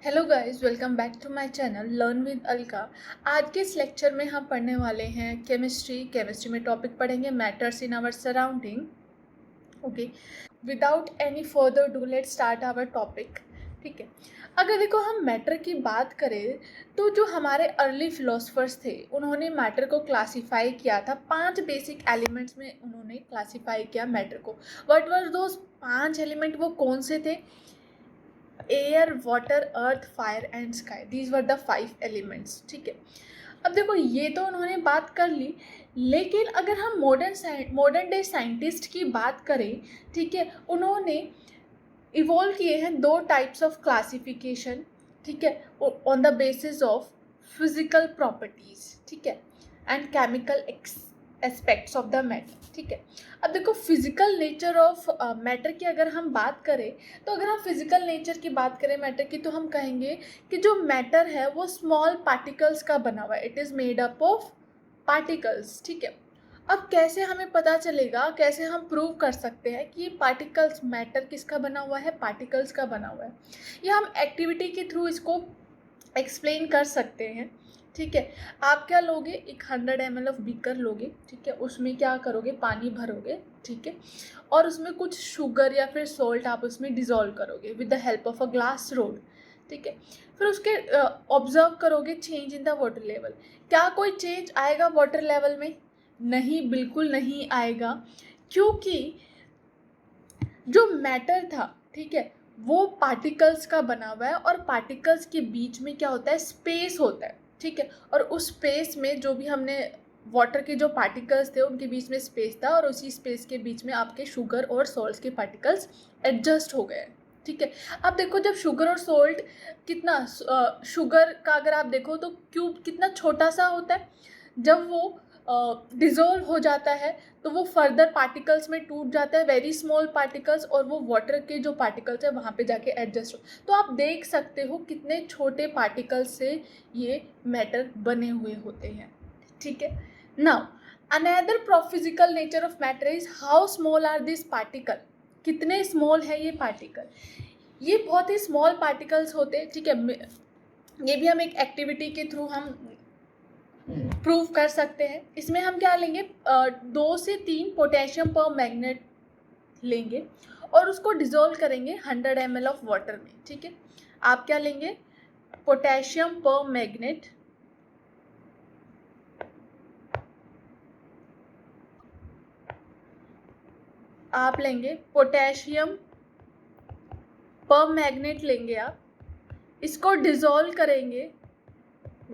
Hello guys, welcome back to my channel learn with Alka. आज के इस लेक्चर में हम पढ़ने वाले हैं केमिस्ट्री में टॉपिक पढ़ेंगे matters in our surrounding. Okay, without any further do let start our topic. ठीक है, अगर देखो हम मैटर की बात करें तो जो हमारे अर्ली फिलोसफर्स थे उन्होंने मैटर को क्लासीफाई किया था। 5 बेसिक एलिमेंट्स में उन्होंने क्लासीफाई किया मैटर को। What were those 5 element? वो कौन से थे? Air, water, earth, fire and sky, these were the 5 elements. ठीक है, अब देखो ये तो उन्होंने बात कर ली, लेकिन अगर हम मॉडर्न डे साइंटिस्ट की बात करें, ठीक है, उन्होंने इवॉल्व किए हैं 2 टाइप्स ऑफ क्लासिफिकेशन। ठीक है, on the basis of physical properties, ठीक है, and chemical aspects of the matter. ठीक है, अब देखो फिजिकल नेचर ऑफ मैटर की अगर हम बात करें, तो अगर हम फिजिकल नेचर की बात करें मैटर की, तो हम कहेंगे कि जो मैटर है वो स्मॉल पार्टिकल्स का बना हुआ है। It is made up of particles. ठीक है, अब कैसे हमें पता चलेगा, कैसे हम प्रूव कर सकते हैं कि ये पार्टिकल्स, मैटर किसका बना हुआ है? पार्टिकल्स का बना हुआ है। ये हम एक्टिविटी के थ्रू इसको एक्सप्लेन कर सकते हैं। ठीक है, आप क्या लोगे? एक 100 ml ऑफ बीकर लोगे। ठीक है, उसमें क्या करोगे? पानी भरोगे। ठीक है, और उसमें कुछ शुगर या फिर सॉल्ट आप उसमें डिज़ोल्व करोगे with the help of a glass rod. ठीक है, फिर उसके ऑब्जर्व करोगे change in the water level. क्या कोई चेंज आएगा वाटर लेवल में? नहीं, बिल्कुल नहीं आएगा, क्योंकि जो मैटर था, ठीक है, वो पार्टिकल्स का बना हुआ है और पार्टिकल्स के बीच में क्या होता है? स्पेस होता है। ठीक है, और उस स्पेस में जो भी हमने वाटर के जो पार्टिकल्स थे उनके बीच में स्पेस था, और उसी स्पेस के बीच में आपके शुगर और सॉल्ट के पार्टिकल्स एडजस्ट हो गए। ठीक है, अब देखो जब शुगर और सॉल्ट कितना, शुगर का अगर आप देखो तो क्यूब कितना छोटा सा होता है, जब वो डिज़ोल्व हो जाता है तो वो फर्दर पार्टिकल्स में टूट जाता है, वेरी स्मॉल पार्टिकल्स, और वो वाटर के जो पार्टिकल्स है वहाँ पे जाके एडजस्ट हो। तो आप देख सकते हो कितने छोटे पार्टिकल्स से ये मैटर बने हुए होते हैं। ठीक है, now another physical nature of matter is how small are this particle. कितने स्मॉल है ये पार्टिकल? ये बहुत ही स्मॉल पार्टिकल्स होते हैं। ठीक है, ये भी हम एक एक्टिविटी के थ्रू हम प्रूव कर सकते हैं। इसमें हम क्या लेंगे? 2 से 3 पोटेशियम पर मैग्नेट लेंगे और उसको डिज़ोल्व करेंगे 100 ml ऑफ वाटर में। ठीक है, आप क्या लेंगे? पोटेशियम पर मैग्नेट, आप लेंगे पोटेशियम पर मैग्नेट लेंगे आप, इसको डिज़ोल्व करेंगे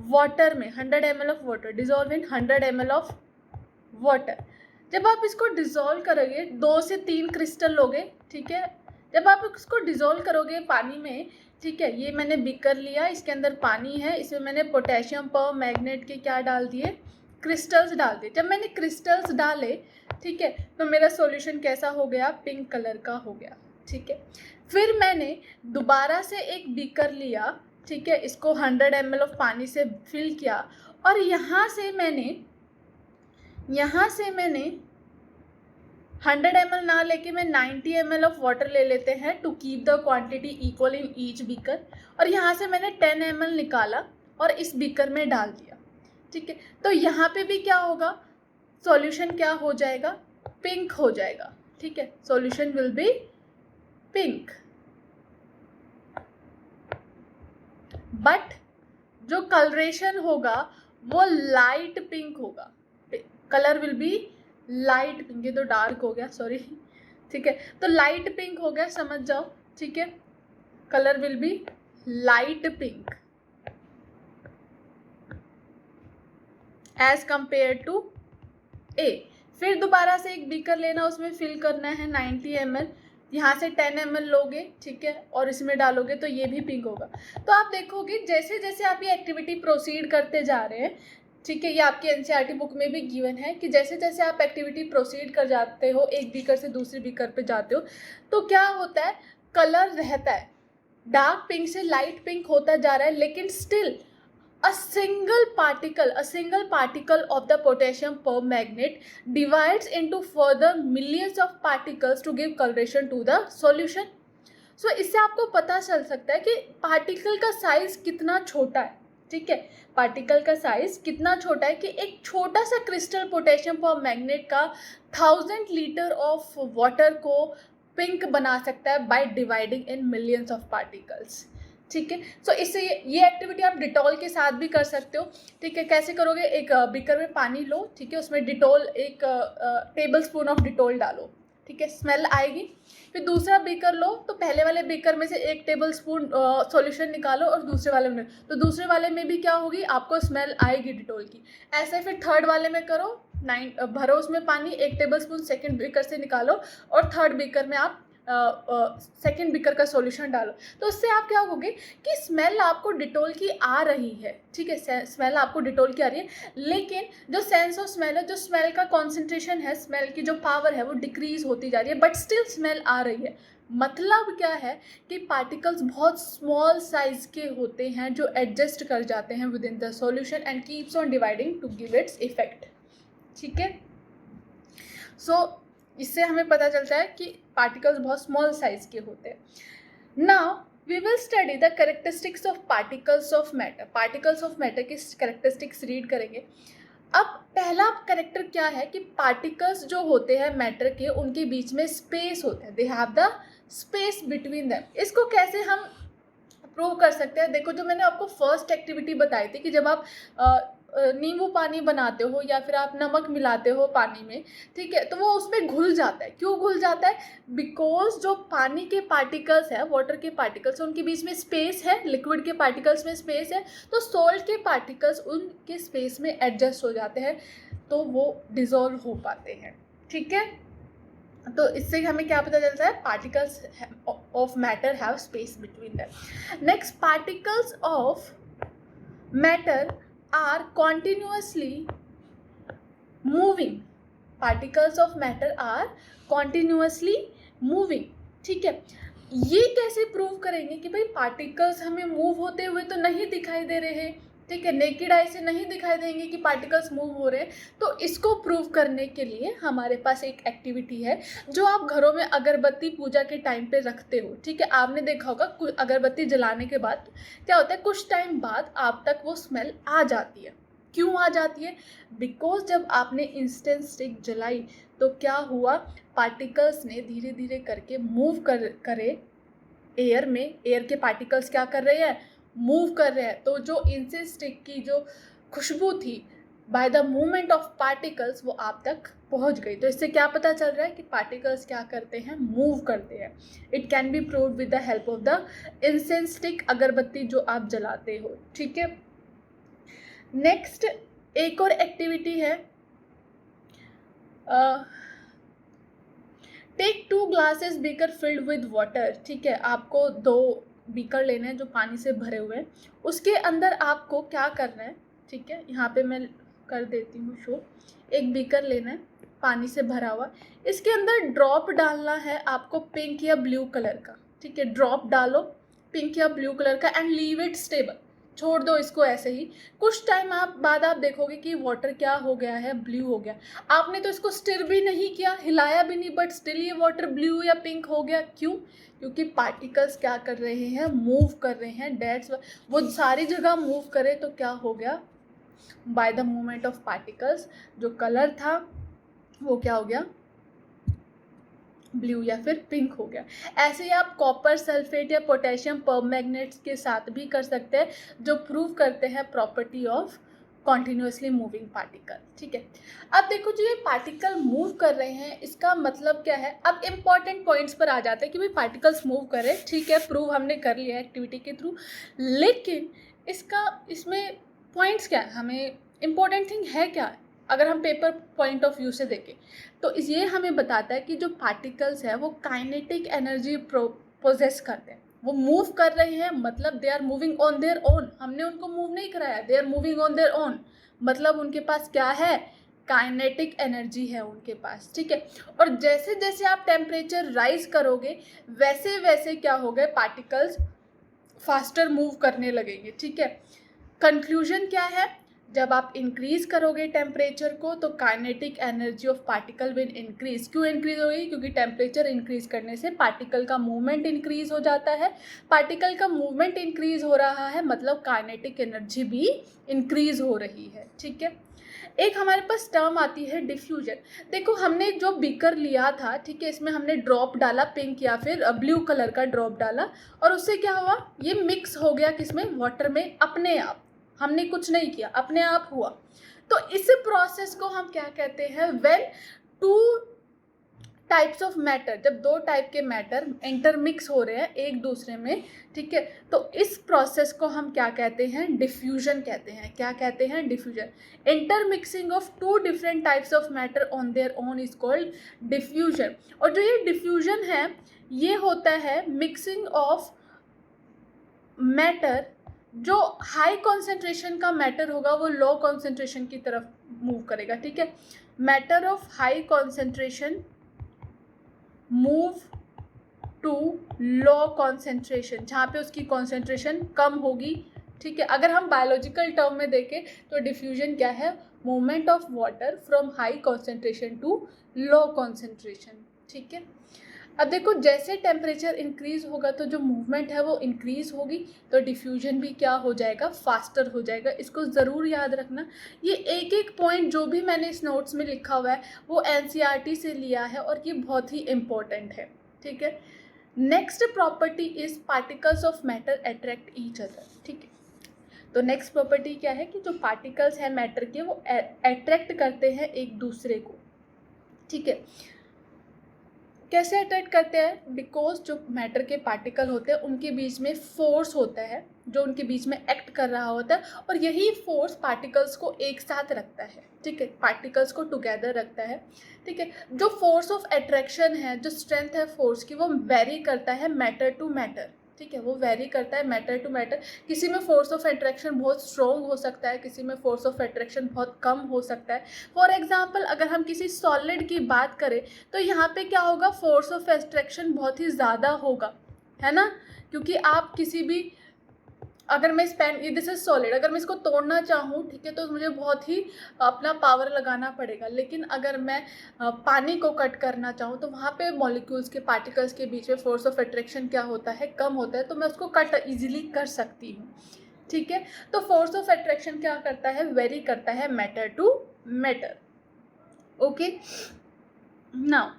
वाटर में 100 ml of water, dissolve in 100 ml of water. जब आप इसको डिज़ोल्व करोगे, 2 से 3 क्रिस्टल लोगे। ठीक है, जब आप इसको डिज़ोल्व करोगे पानी में, ठीक है, ये मैंने बीकर लिया, इसके अंदर पानी है, इसमें मैंने पोटेशियम पर मैग्नेट के क्या डाल दिए? क्रिस्टल्स डाल दिए। जब मैंने क्रिस्टल्स डाले, ठीक है, तो मेरा सॉल्यूशन कैसा हो गया? पिंक कलर का हो गया। ठीक है, फिर मैंने दोबारा से एक बीकर लिया, ठीक है, इसको 100 ml ऑफ पानी से फिल किया, और यहाँ से मैंने 100 ml ना लेके मैं 90 ml ऑफ वाटर ले लेते हैं to keep the quantity equal in each beaker, और यहाँ से मैंने 10 ml निकाला और इस बीकर में डाल दिया। ठीक है, तो यहाँ पे भी क्या होगा? सॉल्यूशन क्या हो जाएगा? पिंक हो जाएगा। ठीक है, solution will be pink, but जो कलरेशन होगा वो लाइट पिंक होगा। Colour will be light pink. ये तो डार्क हो गया, सॉरी। ठीक है, तो लाइट पिंक हो गया, समझ जाओ। ठीक है, colour will be light pink as compare to A. फिर दोबारा से एक बीकर लेना, उसमें फिल करना है 90 ml, यहाँ से 10 ml लोगे, ठीक है, और इसमें डालोगे तो ये भी पिंक होगा। तो आप देखोगे जैसे जैसे आप ये एक्टिविटी प्रोसीड करते जा रहे हैं, ठीक है, ये आपकी एनसीईआरटी बुक में भी गिवन है कि जैसे जैसे आप एक्टिविटी प्रोसीड कर जाते हो, एक बीकर से दूसरे बीकर पे जाते हो, तो क्या होता है? कलर रहता है, डार्क पिंक से लाइट पिंक होता जा रहा है, लेकिन still a single particle of the potassium permanganate divides into further millions of particles to give coloration to the solution. सो इससे आपको पता चल सकता है कि पार्टिकल का साइज कितना छोटा है, ठीक है, पार्टिकल का साइज कितना छोटा है कि एक छोटा सा क्रिस्टल पोटेशियम परमैंगनेट का 1000 लीटर ऑफ वाटर को पिंक बना सकता है by dividing in millions of particles, ठीक है। सो इससे ये एक्टिविटी आप डिटॉल के साथ भी कर सकते हो, ठीक है। कैसे करोगे, एक बीकर में पानी लो, ठीक है, उसमें डिटॉल, एक टेबल स्पून ऑफ डिटॉल डालो, ठीक है, स्मेल आएगी। फिर दूसरा बीकर लो, तो पहले वाले बीकर में से 1 टेबल स्पून सॉल्यूशन निकालो और दूसरे वाले में, तो दूसरे वाले में भी क्या होगी, आपको स्मेल आएगी डिटॉल की। ऐसे फिर थर्ड वाले में करो, भरो उसमें पानी, 1 टेबल स्पून सेकेंड बीकर से निकालो और थर्ड बीकर में आप सेकेंड बीकर का सॉल्यूशन डालो। तो उससे आप क्या होगे कि स्मेल आपको डिटॉल की आ रही है, ठीक है, स्मेल आपको डिटॉल की आ रही है, लेकिन जो सेंस ऑफ स्मेल है, जो स्मेल का कॉन्सेंट्रेशन है, स्मेल की जो पावर है वो डिक्रीज होती जा रही है, बट स्टिल स्मेल आ रही है। मतलब क्या है कि पार्टिकल्स बहुत स्मॉल साइज के होते हैं जो एडजस्ट कर जाते हैं with in the solution and keeps on dividing to give its effect, ठीक है। सो इससे हमें पता चलता है कि पार्टिकल्स बहुत स्मॉल साइज के होते हैं। Now we will study the characteristics of particles of matter. Particles of matter की कैरेक्टरिस्टिक्स रीड करेंगे। अब पहला कैरेक्टर क्या है कि पार्टिकल्स जो होते हैं मैटर के, उनके बीच में स्पेस होता है, they have the space between them. इसको कैसे हम प्रूव कर सकते हैं, देखो जो मैंने आपको फर्स्ट एक्टिविटी बताई थी कि जब आप नींबू पानी बनाते हो या फिर आप नमक मिलाते हो पानी में, ठीक है, तो वो उसमें घुल जाता है। क्यों घुल जाता है, बिकॉज जो पानी के पार्टिकल्स है, वाटर के पार्टिकल्स, उनके बीच में स्पेस है, लिक्विड के पार्टिकल्स में स्पेस है, तो सॉल्ट के पार्टिकल्स उनके स्पेस में एडजस्ट हो जाते हैं, तो वो डिजोल्व हो पाते हैं, ठीक है। तो इससे हमें क्या पता चलता है, particles of matter have space between them. Next, particles of matter are continuously moving. Particles of matter are continuously moving, ठीक है। ये कैसे प्रूव करेंगे कि भाई पार्टिकल्स हमें मूव होते हुए तो नहीं दिखाई दे रहे हैं, ठीक है, नेकेड आई से नहीं दिखाई देंगे कि पार्टिकल्स मूव हो रहे हैं। तो इसको प्रूव करने के लिए हमारे पास एक एक्टिविटी है जो आप घरों में अगरबत्ती पूजा के टाइम पे रखते हो, ठीक है। आपने देखा होगा अगरबत्ती जलाने के बाद क्या होता है, कुछ टाइम बाद आप तक वो स्मेल आ जाती है। क्यों आ जाती है, बिकॉज जब आपने इंस्टेंट स्टिक जलाई तो क्या हुआ, पार्टिकल्स ने धीरे धीरे करके मूव करे एयर में, एयर के पार्टिकल्स क्या कर रहे हैं, मूव कर रहे हैं। तो जो इंसेंस स्टिक की जो खुशबू थी by the movement of particles वो आप तक पहुंच गई। तो इससे क्या पता चल रहा है कि पार्टिकल्स क्या करते हैं, मूव करते हैं। It can be proved with the help of the incense stick, अगरबत्ती जो आप जलाते हो, ठीक है। नेक्स्ट एक और एक्टिविटी है, take 2 glasses beaker filled with water, ठीक है। आपको 2 बीकर लेने हैं जो पानी से भरे हुए हैं, उसके अंदर आपको क्या करना है, ठीक है, यहाँ पे मैं कर देती हूँ शो। एक बीकर लेना है पानी से भरा हुआ, इसके अंदर ड्रॉप डालना है आपको पिंक या ब्लू कलर का, ठीक है, ड्रॉप डालो पिंक या ब्लू कलर का एंड लीव इट स्टेबल, छोड़ दो इसको ऐसे ही। कुछ टाइम बाद आप देखोगे कि वाटर क्या हो गया है, ब्लू हो गया। आपने तो इसको स्टिर भी नहीं किया, हिलाया भी नहीं, बट स्टिल ये वाटर ब्लू या पिंक हो गया। क्यों, क्योंकि पार्टिकल्स क्या कर रहे हैं, मूव कर रहे हैं, डेट्स वो सारी जगह मूव करे तो क्या हो गया, by the movement of particles जो कलर था वो क्या हो गया, ब्लू या फिर पिंक हो गया। ऐसे ही आप कॉपर सल्फेट या पोटेशियम परमैंगनेट्स के साथ भी कर सकते हैं जो प्रूव करते हैं property of continuously moving particle, ठीक है। अब देखो जो ये पार्टिकल मूव कर रहे हैं इसका मतलब क्या है। अब इम्पॉर्टेंट पॉइंट्स पर आ जाते हैं कि भाई पार्टिकल्स मूव कर रहे हैं, ठीक है, प्रूव हमने कर लिया एक्टिविटी के थ्रू, लेकिन इसमें पॉइंट्स क्या है, हमें इम्पॉर्टेंट थिंग है क्या, अगर हम पेपर पॉइंट ऑफ व्यू से देखें तो ये हमें बताता है कि जो पार्टिकल्स है वो काइनेटिक एनर्जी पोजेस करते हैं, वो मूव कर रहे हैं, मतलब they are moving on their own. हमने उनको मूव नहीं कराया, they are moving on their own, मतलब उनके पास क्या है, काइनेटिक एनर्जी है उनके पास, ठीक है। और जैसे जैसे आप टेम्परेचर राइज करोगे वैसे वैसे क्या हो गए, पार्टिकल्स फास्टर मूव करने लगेंगे, ठीक है। कंक्लूजन क्या है, जब आप इंक्रीज करोगे टेम्परेचर को तो kinetic energy of particle will increase. क्यों इंक्रीज होगी? क्योंकि टेम्परेचर इंक्रीज करने से पार्टिकल का मूवमेंट इंक्रीज हो जाता है। पार्टिकल का मूवमेंट इंक्रीज हो रहा है मतलब काइनेटिक एनर्जी भी इंक्रीज हो रही है। ठीक है, एक हमारे पास टर्म आती है डिफ्यूजन। देखो हमने जो बीकर लिया था, ठीक है, इसमें हमने ड्रॉप डाला पिंक या फिर ब्लू कलर का ड्रॉप डाला और उससे क्या हुआ, ये मिक्स हो गया किसमें, वाटर में, अपने आप। हमने कुछ नहीं किया, अपने आप हुआ। तो इस प्रोसेस को हम क्या कहते हैं, when two types of matter, जब दो टाइप के मैटर इंटरमिक्स हो रहे हैं एक दूसरे में, ठीक है, तो इस प्रोसेस को हम क्या कहते हैं, डिफ्यूजन कहते हैं। क्या कहते हैं? Diffusion. Intermixing of two different types of matter on their own is called diffusion. और जो ये डिफ्यूजन है ये होता है मिक्सिंग ऑफ मैटर, जो हाई कॉन्सेंट्रेशन का मैटर होगा वो लो कॉन्सेंट्रेशन की तरफ मूव करेगा। ठीक है, matter of high concentration move to low concentration, जहाँ पे उसकी कॉन्सेंट्रेशन कम होगी। ठीक है, अगर हम बायोलॉजिकल टर्म में देखें तो डिफ्यूजन क्या है, movement of water from high concentration to low concentration. ठीक है, अब देखो जैसे टेम्परेचर इंक्रीज होगा तो जो मूवमेंट है वो इंक्रीज होगी, तो डिफ्यूजन भी क्या हो जाएगा, फास्टर हो जाएगा। इसको ज़रूर याद रखना। ये एक एक पॉइंट जो भी मैंने इस नोट्स में लिखा हुआ है वो एनसीईआरटी से लिया है और ये बहुत ही इम्पोर्टेंट है। ठीक है, next property is particles of matter attract each other. ठीक है, तो नेक्स्ट प्रॉपर्टी क्या है कि जो पार्टिकल्स हैं मैटर के वो अट्रैक्ट करते हैं एक दूसरे को। ठीक है, कैसे अट्रैक्ट करते हैं? बिकॉज जो मैटर के पार्टिकल होते हैं उनके बीच में फोर्स होता है जो उनके बीच में एक्ट कर रहा होता है और यही फोर्स पार्टिकल्स को एक साथ रखता है। ठीक है, पार्टिकल्स को टुगेदर रखता है। ठीक है, जो फोर्स ऑफ अट्रैक्शन है, जो स्ट्रेंथ है फोर्स की, वो वेरी करता है मैटर टू मैटर। ठीक है, वो वेरी करता है मैटर टू मैटर। किसी में फोर्स ऑफ अट्रैक्शन बहुत स्ट्रॉन्ग हो सकता है, किसी में फोर्स ऑफ अट्रैक्शन बहुत कम हो सकता है। फॉर एग्जांपल अगर हम किसी सॉलिड की बात करें तो यहाँ पे क्या होगा, फोर्स ऑफ अट्रैक्शन बहुत ही ज़्यादा होगा, है ना, क्योंकि आप किसी भी, अगर मैं इस पेन, ये दिस इज सॉलिड, अगर मैं इसको तोड़ना चाहूँ, ठीक है, तो मुझे बहुत ही अपना पावर लगाना पड़ेगा। लेकिन अगर मैं पानी को कट करना चाहूँ तो वहाँ पे मॉलिक्यूल्स के, पार्टिकल्स के बीच में फोर्स ऑफ अट्रैक्शन क्या होता है, कम होता है, तो मैं उसको कट इजीली कर सकती हूँ। ठीक है, तो फोर्स ऑफ अट्रैक्शन क्या करता है, वेरी करता है matter to matter. Okay, now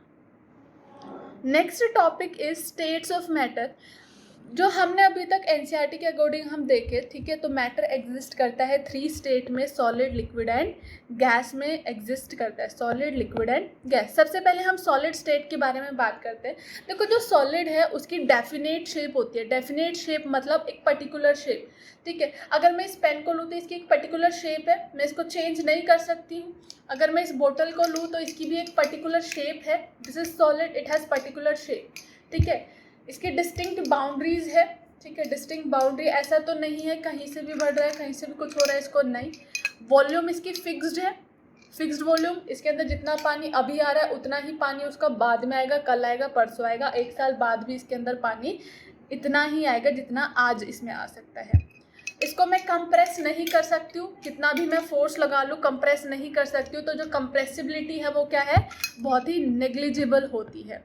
next topic is states of matter. जो हमने अभी तक एनसीईआरटी के अकॉर्डिंग हम देखे, ठीक है, तो मैटर एग्जिस्ट करता है 3 स्टेट में, सॉलिड, लिक्विड एंड गैस में एग्जिस्ट करता है, सॉलिड, लिक्विड एंड गैस। सबसे पहले हम सॉलिड स्टेट के बारे में बात करते हैं। देखो जो सॉलिड है उसकी डेफिनेट शेप होती है। डेफिनेट शेप मतलब एक पर्टिकुलर शेप। ठीक है, अगर मैं इस पेन को लूँ तो इसकी एक पर्टिकुलर शेप है, मैं इसको चेंज नहीं कर सकती हूँ। अगर मैं इस बोतल को लूँ तो इसकी भी एक पर्टिकुलर शेप है, this is solid, it has particular shape. ठीक है, इसकी डिस्टिंक्ट बाउंड्रीज है। ठीक है, डिस्टिंक्ट बाउंड्री, ऐसा तो नहीं है कहीं से भी बढ़ रहा है कहीं से भी कुछ हो रहा है, इसको नहीं। वॉल्यूम इसकी फिक्स्ड है, फिक्स्ड वॉल्यूम, इसके अंदर जितना पानी अभी आ रहा है उतना ही पानी उसका बाद में आएगा, कल आएगा, परसों आएगा, 1 साल बाद भी इसके अंदर पानी इतना ही आएगा जितना आज इसमें आ सकता है। इसको मैं कंप्रेस नहीं कर सकती हूँ, कितना भी मैं फोर्स लगा लूँ कंप्रेस नहीं कर सकती हूँ। तो जो कंप्रेसिबिलिटी है वो क्या है, बहुत ही नेग्लिजिबल होती है।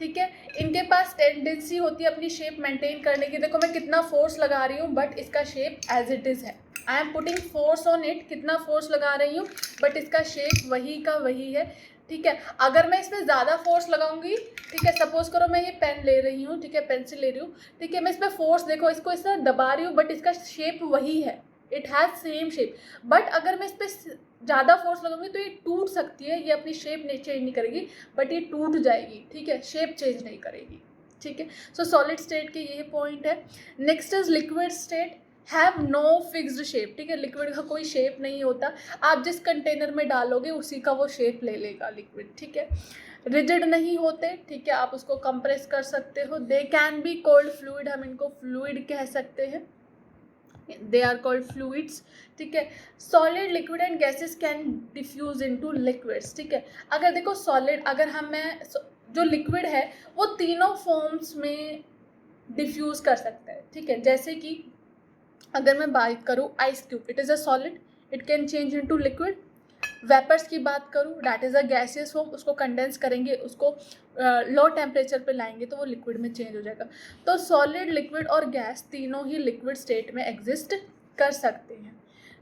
ठीक है, इनके पास टेंडेंसी होती है अपनी शेप मेंटेन करने की। देखो मैं कितना फोर्स लगा रही हूँ बट इसका शेप एज इट इज़ है। I am putting force on it, कितना फोर्स लगा रही हूँ बट इसका शेप वही का वही है। ठीक है, अगर मैं इसमें ज़्यादा फोर्स लगाऊंगी, ठीक है, सपोज करो मैं ये पेन ले रही हूँ, ठीक है, पेंसिल ले रही हूँ, ठीक है, मैं इसमें फोर्स, देखो इसको इस तरह दबा रही हूँ बट इसका शेप वही है, it has same shape. But अगर मैं इस पर ज़्यादा फोर्स लगाऊंगी तो ये टूट सकती है, ये अपनी शेप चेंज नहीं करेगी बट ये टूट जाएगी। ठीक है, शेप चेंज नहीं करेगी। ठीक है, सो सॉलिड स्टेट के ये पॉइंट है। Next is liquid state, have no fixed shape. ठीक है, लिक्विड का कोई शेप नहीं होता, आप जिस कंटेनर में डालोगे उसी का वो शेप ले लेगा लिक्विड। ठीक है, रिजिड नहीं होते। ठीक है, आप उसको कंप्रेस कर सकते हो। They can be called fluid, हम इनको फ्लूइड कह सकते हैं, दे आर कॉल्ड फ्लूइड्स। ठीक है, solid, liquid and gases can diffuse into liquids. ठीक है, अगर देखो सॉलिड, अगर हमें जो लिक्विड है वो तीनों फॉर्म्स में डिफ्यूज कर सकता है। ठीक है, जैसे कि अगर मैं बात करूँ ice cube, it is a solid, it can change into liquid. Vapours की बात करूँ, that is a gaseous form, उसको कंडेंस करेंगे, उसको लो टेम्परेचर पे लाएंगे तो वो लिक्विड में चेंज हो जाएगा। तो सॉलिड, लिक्विड और गैस तीनों ही लिक्विड स्टेट में एग्जिस्ट कर सकते हैं।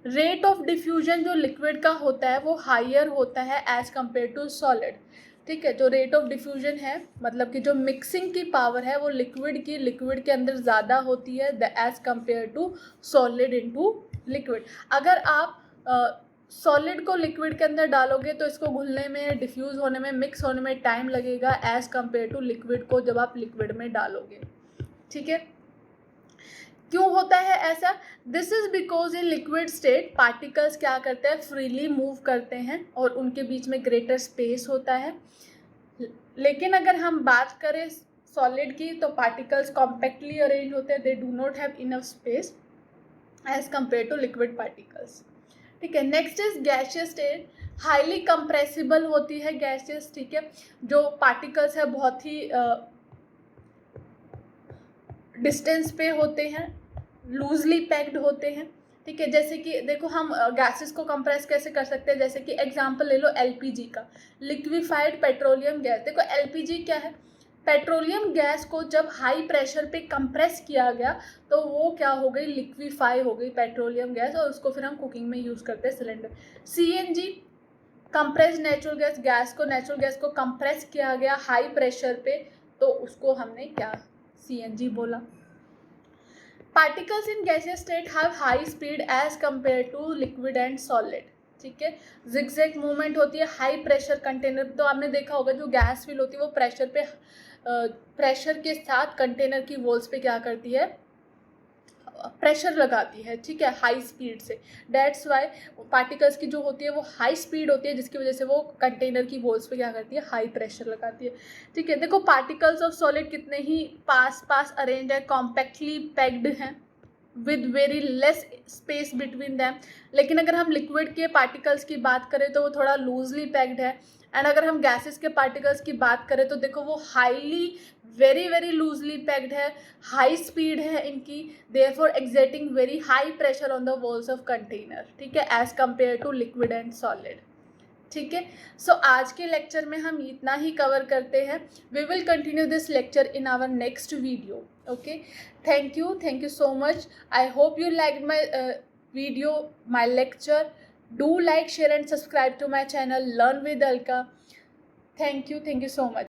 रेट ऑफ डिफ्यूजन जो लिक्विड का होता है वो हायर होता है एज कम्पेयर टू सॉलिड। ठीक है, जो रेट ऑफ डिफ्यूजन है मतलब कि जो मिक्सिंग की पावर है वो लिक्विड के अंदर ज़्यादा होती है as compare to solid into liquid. अगर आप सॉलिड को लिक्विड के अंदर डालोगे तो इसको घुलने में, डिफ्यूज़ होने में, मिक्स होने में टाइम लगेगा एज कम्पेयर टू लिक्विड को जब आप लिक्विड में डालोगे। ठीक है, क्यों होता है ऐसा? This is because in liquid state particles क्या करते हैं, फ्रीली मूव करते हैं और उनके बीच में ग्रेटर स्पेस होता है। लेकिन अगर हम बात करें सॉलिड की तो पार्टिकल्स कॉम्पैक्टली अरेंज होते हैं, they do not have enough space as compare to liquid particles. ठीक है, next is gaseous state, highly compressible होती है गैसेस। ठीक है, जो पार्टिकल्स है बहुत ही डिस्टेंस पे होते हैं, लूजली पैक्ड होते हैं। ठीक है, जैसे कि देखो हम गैसेस को कंप्रेस कैसे कर सकते हैं, जैसे कि एग्जांपल ले लो एलपीजी का, लिक्विफाइड पेट्रोलियम गैस। देखो एलपीजी क्या है, पेट्रोलियम गैस को जब हाई प्रेशर पे कंप्रेस किया गया तो वो क्या हो गई, लिक्विफाई हो गई पेट्रोलियम गैस, और उसको फिर हम कुकिंग में यूज़ करते हैं cylinder. CNG, compressed natural gas, natural gas को कंप्रेस किया गया हाई प्रेशर पे तो उसको हमने क्या, सीएनजी बोला। Particles in gaseous state have high speed as compare to liquid and solid. ठीक है, जिगजैग मूवमेंट होती है हाई प्रेशर कंटेनर। तो आपने देखा होगा जो गैस फिल होती है वो प्रेशर पे, प्रेशर के साथ कंटेनर की वॉल्स पे क्या करती है, प्रेशर लगाती है। ठीक है, हाई स्पीड से। डेट्स वाई पार्टिकल्स की जो होती है वो हाई स्पीड होती है, जिसकी वजह से वो कंटेनर की वॉल्स पे क्या करती है, हाई प्रेशर लगाती है। ठीक है, देखो पार्टिकल्स ऑफ सॉलिड कितने ही पास पास अरेंज है, कॉम्पैक्टली पैक्ड हैं with very less space between them. लेकिन अगर हम लिक्विड के पार्टिकल्स की बात करें तो वो थोड़ा लूजली पैक्ड है। एंड अगर हम गैसेस के पार्टिकल्स की बात करें तो देखो वो highly very very loosely packed है, हाई स्पीड है इनकी, therefore exerting very high pressure on the walls of container. ठीक है, as compare to liquid and solid. ठीक है, सो आज के लेक्चर में हम इतना ही कवर करते हैं। We will continue this lecture in our next video. Okay, thank you so much. I hope you like my video, my lecture. Do like, share and subscribe to my channel Learn with Alka. Thank you so much.